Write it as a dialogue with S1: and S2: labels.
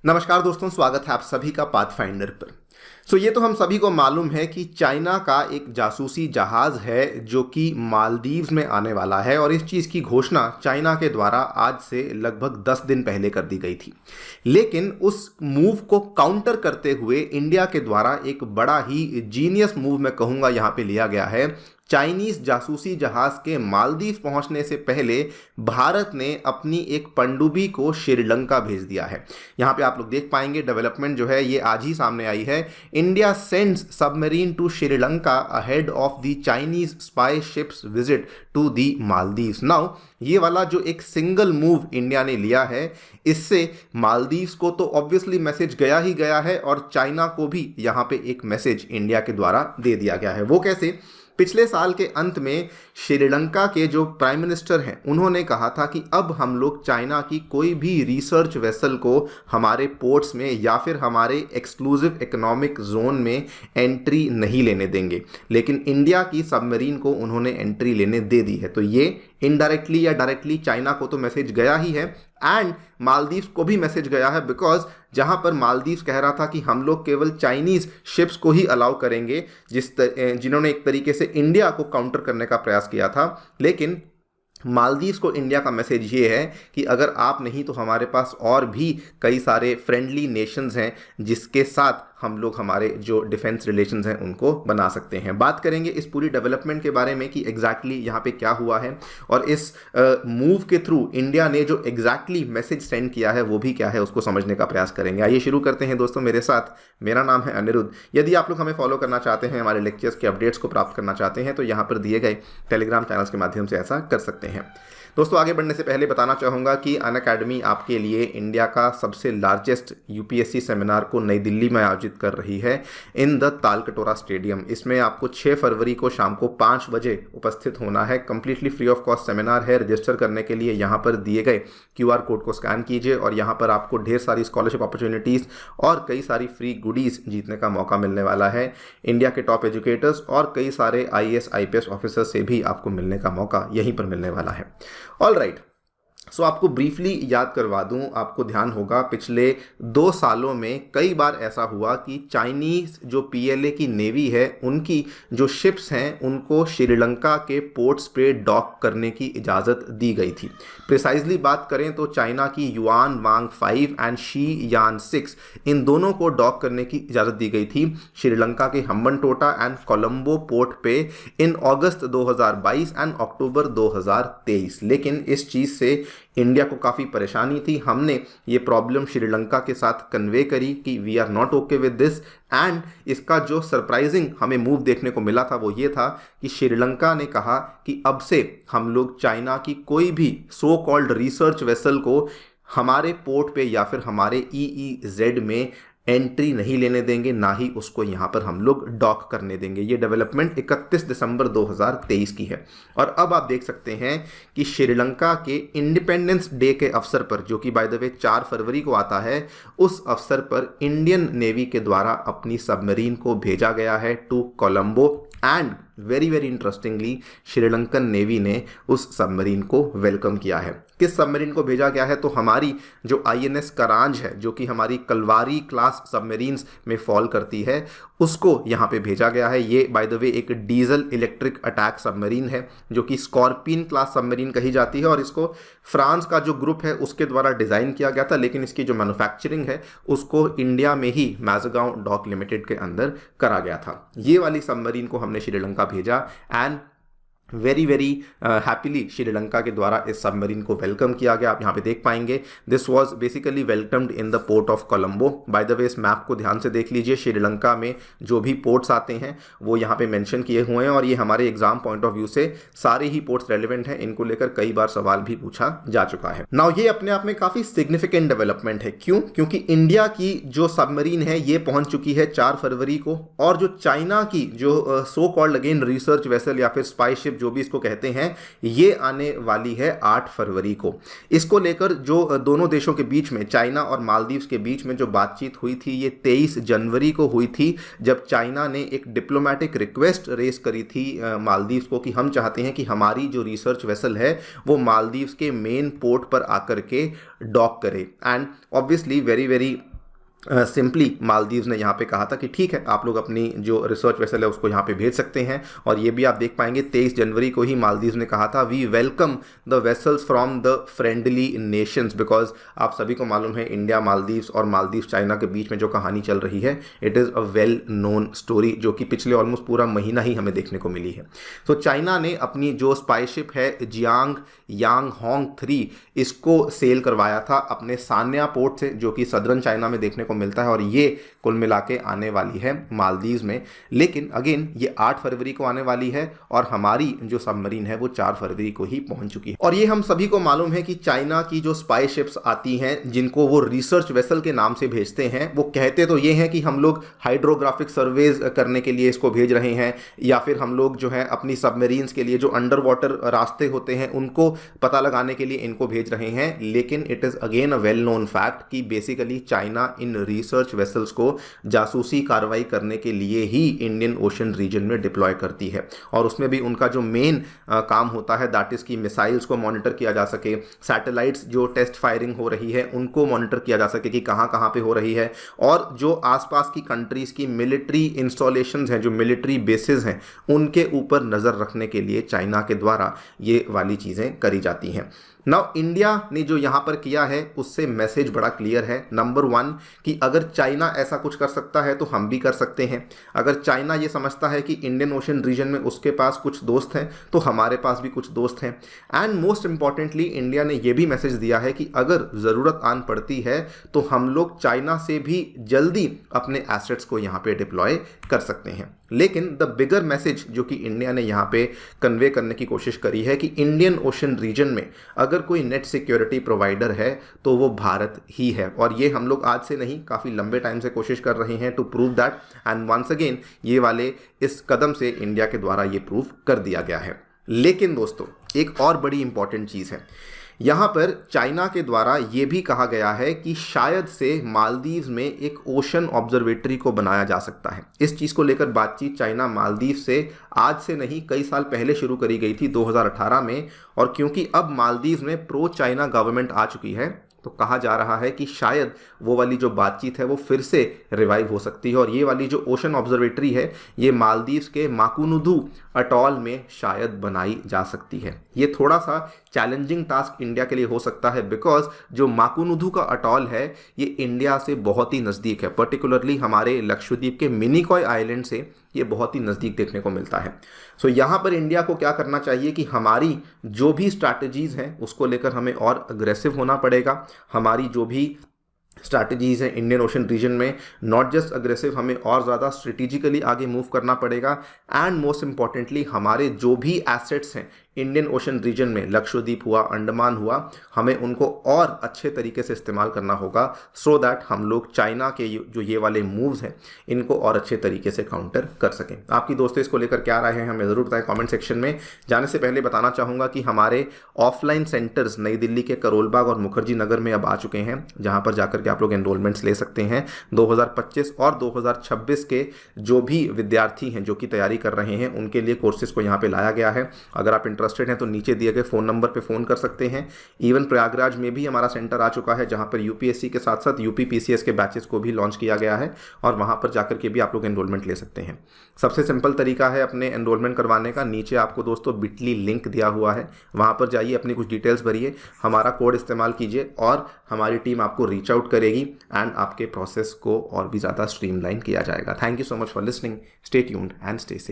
S1: नमस्कार दोस्तों, स्वागत है आप सभी का पाथफाइंडर पर। ये तो हम सभी को मालूम है कि चाइना का एक जासूसी जहाज है जो कि मालदीव्स में आने वाला है और इस चीज़ की घोषणा चाइना के द्वारा आज से लगभग 10 दिन पहले कर दी गई थी। लेकिन उस मूव को काउंटर करते हुए इंडिया के द्वारा एक बड़ा ही जीनियस मूव मैं कहूँगा यहाँ पे लिया गया है। चाइनीज जासूसी जहाज के मालदीव पहुंचने से पहले भारत ने अपनी एक पनडुब्बी को श्रीलंका भेज दिया है। यहाँ पे आप लोग देख पाएंगे डेवलपमेंट जो है ये आज ही सामने आई है। India sends submarine to Sri Lanka ahead of the Chinese spy ships visit to the Maldives. Now ये वाला जो एक सिंगल मूव इंडिया ने लिया है, इससे मालदीव्स को तो ऑब्वियसली मैसेज गया ही गया है और चाइना को भी यहाँ पे एक मैसेज इंडिया के द्वारा दे दिया गया है। वो कैसे? पिछले साल के अंत में श्रीलंका के जो प्राइम मिनिस्टर हैं उन्होंने कहा था कि अब हम लोग चाइना की कोई भी रिसर्च वेसल को हमारे पोर्ट्स में या फिर हमारे एक्सक्लूसिव इकोनॉमिक जोन में एंट्री नहीं लेने देंगे, लेकिन इंडिया की सबमरीन को उन्होंने एंट्री लेने दे दी है। तो ये इनडायरेक्टली या डायरेक्टली चाइना को तो मैसेज गया ही है एंड मालदीव्स को भी मैसेज गया है, बिकॉज जहां पर मालदीव्स कह रहा था कि हम लोग केवल चाइनीज शिप्स को ही अलाउ करेंगे जिन्होंने एक तरीके से इंडिया को काउंटर करने का प्रयास किया था, लेकिन मालदीव्स को इंडिया का मैसेज ये है कि अगर आप नहीं तो हमारे पास और भी कई सारे फ्रेंडली नेशंस हैं जिसके साथ हम लोग हमारे जो डिफेंस रिलेशंस हैं उनको बना सकते हैं। बात करेंगे इस पूरी डेवलपमेंट के बारे में कि एग्जैक्टली यहाँ पे क्या हुआ है और इस मूव के थ्रू इंडिया ने जो एग्जैक्टली मैसेज सेंड किया है वो भी क्या है, उसको समझने का प्रयास करेंगे। आइए शुरू करते हैं दोस्तों मेरे साथ। मेरा नाम है अनिरुद्ध। यदि आप लोग हमें फॉलो करना चाहते हैं, हमारे लेक्चर्स के अपडेट्स को प्राप्त करना चाहते हैं, तो यहाँ पर दिए गए टेलीग्राम चैनल्स के माध्यम से ऐसा कर सकते हैं। दोस्तों आगे बढ़ने से पहले बताना चाहूँगा कि अनअकैडमी आपके लिए इंडिया का सबसे लार्जेस्ट यूपीएससी सेमिनार को नई दिल्ली में आयोजित कर रही है इन द तालकटोरा स्टेडियम। इसमें आपको 6 फरवरी को शाम को 5 बजे उपस्थित होना है। Completely free of cost seminar है। रजिस्टर करने के लिए यहाँ पर दिए गए QR कोड को स्कैन कीजिए और यहाँ पर आपको ढेर सारी स्कॉलरशिप अपॉर्चुनिटीज़ और कई सारी फ्री गुडीज़ जीतने का मौका मिलने वाला है। इंडिया के टॉप एजुकेटर्स और कई सारे IAS IPS ऑफिसर से भी आपको मिलने का मौका यहीं पर मिलने वाला है। ऑल राइट, सो आपको ब्रीफली याद करवा दूं, आपको ध्यान होगा पिछले 2 सालों में कई बार ऐसा हुआ कि चाइनीज जो PLA की नेवी है उनकी जो शिप्स हैं उनको श्रीलंका के पोर्ट्स पे डॉक करने की इजाज़त दी गई थी। प्रिसाइजली बात करें तो चाइना की युआन वांग 5 एंड शी यान 6 इन दोनों को डॉक करने की इजाज़त दी गई थी श्रीलंका के हम्बनटोटा एंड कोलंबो पोर्ट पे इन अगस्त 2022 एंड अक्टूबर 2023। लेकिन इस चीज़ से इंडिया को काफ़ी परेशानी थी। हमने ये प्रॉब्लम श्रीलंका के साथ कन्वे करी कि we are not okay with this and इसका जो सरप्राइजिंग हमें मूव देखने को मिला था वो ये था कि श्रीलंका ने कहा कि अब से हम लोग चाइना की कोई भी सो कॉल्ड रिसर्च वेसल को हमारे पोर्ट पे या फिर हमारे EEZ में एंट्री नहीं लेने देंगे, ना ही उसको यहाँ पर हम लोग डॉक करने देंगे। ये डेवलपमेंट 31 दिसंबर 2023 की है। और अब आप देख सकते हैं कि श्रीलंका के इंडिपेंडेंस डे के अवसर पर, जो कि बाय द वे 4 फरवरी को आता है, उस अवसर पर इंडियन नेवी के द्वारा अपनी सबमरीन को भेजा गया है to Colombo and very very interestingly Sri Lankan navy ने उस सबमरीन को वेलकम किया है। किस सबमरीन को भेजा गया है? तो हमारी जो INS करांज है, जो कि हमारी कलवारी क्लास सबमरीन्स में फॉल करती है, उसको यहाँ पे भेजा गया है। ये बाय द वे एक डीजल इलेक्ट्रिक अटैक सबमरीन है जो कि स्कॉर्पियन क्लास सबमरीन कही जाती है और इसको फ्रांस का जो ग्रुप है उसके द्वारा डिज़ाइन किया गया था, लेकिन इसकी जो मैन्युफैक्चरिंग है उसको इंडिया में ही मैज़गांव डॉक लिमिटेड के अंदर करा गया था। ये वाली सबमरीन को हमने श्रीलंका भेजा and very very happily Sri Lanka के द्वारा इस सबमरीन को वेलकम किया गया। आप यहाँ पे देख पाएंगे this was basically welcomed in the port of Colombo. By the way इस मैप को ध्यान से देख लीजिए। श्रीलंका में जो भी पोर्ट्स आते हैं वो यहाँ पे मेंशन किए हुए हैं और ये हमारे एग्जाम पॉइंट ऑफ व्यू से सारे ही पोर्ट्स रेलिवेंट हैं। इनको लेकर कई बार सवाल भी पूछा जा चुका है। नाउ ये अपने आप में काफ़ी सिग्निफिकेंट डेवलपमेंट है। क्यों? क्योंकि इंडिया की जो सबमरीन है ये पहुँच चुकी है 4 फरवरी को और जो चाइना की जो so called again research vessel या फिर स्पाई शिप जो भी इसको कहते हैं, ये आने वाली है 8 फरवरी को। इसको लेकर जो दोनों देशों के बीच में, चाइना और मालदीव्स के बीच में जो बातचीत हुई थी ये 23 जनवरी को हुई थी, जब चाइना ने एक डिप्लोमेटिक रिक्वेस्ट रेज करी थी मालदीव्स को कि हम चाहते हैं कि हमारी जो रिसर्च वेसल है वो मालदीव्स के मेन पोर्ट पर आकर के डॉक करे। And obviously very very simply Maldives ने यहाँ पे कहा था कि ठीक है, आप लोग अपनी जो रिसर्च वेसल है उसको यहाँ पे भेज सकते हैं। और ये भी आप देख पाएंगे 23 जनवरी को ही मालदीव्स ने कहा था we welcome the vessels from the friendly nations, because आप सभी को मालूम है इंडिया मालदीव्स और मालदीव्स चाइना के बीच में जो कहानी चल रही है, it is a well known story जो कि पिछले ऑलमोस्ट पूरा महीना ही हमें देखने को मिली है। तो चाइना ने अपनी जो स्पाईशिप है जियांग यांग होंग 3 इसको सेल करवाया था अपने सान्या पोर्ट से, जो कि सदर्न चाइना में देखने को मिलता है, और ये कुल मिला के आने वाली है मालदीव्स में। लेकिन अगेन ये 8 फरवरी को आने वाली है और हमारी जो सबमरीन है वो 4 फरवरी को ही पहुंच चुकी है। और ये हम सभी को मालूम है कि चाइना की जो स्पाई शिप्स आती हैं जिनको वो रिसर्च वेसल के नाम से भेजते हैं, वो कहते तो ये हैं कि हम लोग हाइड्रोग्राफिक सर्वेज करने के लिए इसको भेज रहे हैं, या फिर हम लोग जो है अपनी सबमरीन्स के लिए जो अंडर वाटर रास्ते होते हैं उनको पता लगाने के लिए इनको भेज रहे हैं। लेकिन it is again a well known fact कि बेसिकली चाइना इन रिसर्च वेसल्स को जासूसी कार्रवाई करने के लिए ही इंडियन ओशन रीजन में डिप्लॉय करती है, और उसमें भी उनका जो मेन काम होता है दैट इज़ कि मिसाइल्स को मॉनिटर किया जा सके, सैटेलाइट्स जो टेस्ट फायरिंग हो रही है उनको मॉनिटर किया जा सके कि कहाँ कहाँ पे हो रही है, और जो आसपास की कंट्रीज़ की मिलिट्री इंस्टॉलेशंस हैं, जो मिलिट्री बेसिस हैं, उनके ऊपर नज़र रखने के लिए चाइना के द्वारा ये वाली चीज़ें करी जाती हैं। नाउ इंडिया ने जो यहाँ पर किया है उससे मैसेज बड़ा क्लियर है। नंबर 1 कि अगर चाइना ऐसा कुछ कर सकता है तो हम भी कर सकते हैं। अगर चाइना ये समझता है कि इंडियन ओशन रीजन में उसके पास कुछ दोस्त हैं तो हमारे पास भी कुछ दोस्त हैं। एंड मोस्ट इंपॉर्टेंटली इंडिया ने ये भी मैसेज दिया है कि अगर ज़रूरत आन पड़ती है तो हम लोग चाइना से भी जल्दी अपने एसेट्स को यहाँ पे डिप्लॉय कर सकते हैं। लेकिन द बिगर मैसेज जो कि इंडिया ने यहाँ पे कन्वे करने की कोशिश करी है कि इंडियन ओशन रीजन में अगर कोई नेट सिक्योरिटी प्रोवाइडर है तो वो भारत ही है, और ये हम लोग आज से नहीं काफ़ी लंबे टाइम से कोशिश कर रहे हैं to prove that, and once again ये वाले इस कदम से इंडिया के द्वारा ये प्रूव कर दिया गया है। लेकिन दोस्तों एक और बड़ी इंपॉर्टेंट चीज़ है, यहाँ पर चाइना के द्वारा ये भी कहा गया है कि शायद से मालदीव्स में एक ओशन ऑब्जर्वेटरी को बनाया जा सकता है। इस चीज़ को लेकर बातचीत चाइना मालदीव से आज से नहीं कई साल पहले शुरू करी गई थी 2018 में, और क्योंकि अब मालदीव्स में प्रो चाइना गवर्नमेंट आ चुकी है तो कहा जा रहा है कि शायद वो वाली जो बातचीत है वो फिर से रिवाइव हो सकती है, और ये वाली जो ओशन ऑब्जर्वेटरी है ये मालदीव्स के माकुनुधु अटॉल में शायद बनाई जा सकती है। ये थोड़ा सा चैलेंजिंग टास्क इंडिया के लिए हो सकता है, बिकॉज जो माकुनुधु का अटॉल है ये इंडिया से बहुत ही नज़दीक है, पर्टिकुलरली हमारे लक्षद्वीप के मिनिकॉय आइलैंड से ये बहुत ही नज़दीक देखने को मिलता है। सो यहाँ पर इंडिया को क्या करना चाहिए कि हमारी जो भी स्ट्रैटेजीज़ हैं उसको लेकर हमें और अग्रेसिव होना पड़ेगा। हमारी जो भी स्ट्रैटेजीज़ हैं इंडियन ओशन रीजन में, नॉट जस्ट अग्रेसिव, हमें और ज़्यादा स्ट्रेटिजिकली आगे मूव करना पड़ेगा। एंड मोस्ट इंपॉर्टेंटली हमारे जो भी एसेट्स हैं इंडियन ओशन रीजन में, लक्षद्वीप हुआ, अंडमान हुआ, हमें उनको और अच्छे तरीके से इस्तेमाल करना होगा सो दैट हम लोग चाइना के जो ये वाले मूव्स हैं इनको और अच्छे तरीके से काउंटर कर सकें। आपकी दोस्तों इसको लेकर क्या राय है हमें ज़रूर बताएं कमेंट सेक्शन में। जाने से पहले बताना चाहूँगा कि हमारे ऑफलाइन सेंटर्स नई दिल्ली के करोलबाग और मुखर्जी नगर में अब आ चुके हैं, जहाँ पर जाकर के आप लोग एनरोलमेंट्स ले सकते हैं। 2025 और 2026 के जो भी विद्यार्थी हैं जो कि तैयारी कर रहे हैं उनके लिए कोर्सेज को यहाँ पर लाया गया है। अगर आप इंटरेस्टेड हैं तो नीचे दिए गए फ़ोन नंबर पे फ़ोन कर सकते हैं। इवन प्रयागराज में भी हमारा सेंटर आ चुका है जहां पर यूपीएससी के साथ साथ यूपी पीसीएस के बैचेस को भी लॉन्च किया गया है, और वहां पर जाकर के भी आप लोग एनरोलमेंट ले सकते हैं। सबसे सिंपल तरीका है अपने एनरोलमेंट करवाने का, नीचे आपको दोस्तों बिटली लिंक दिया हुआ है, वहां पर जाइए, अपनी कुछ डिटेल्स भरिए, हमारा कोड इस्तेमाल कीजिए और हमारी टीम आपको रीच आउट करेगी एंड आपके प्रोसेस को और भी ज़्यादा स्ट्रीमलाइन किया जाएगा। Thank you so much for listening, stay tuned and stay safe.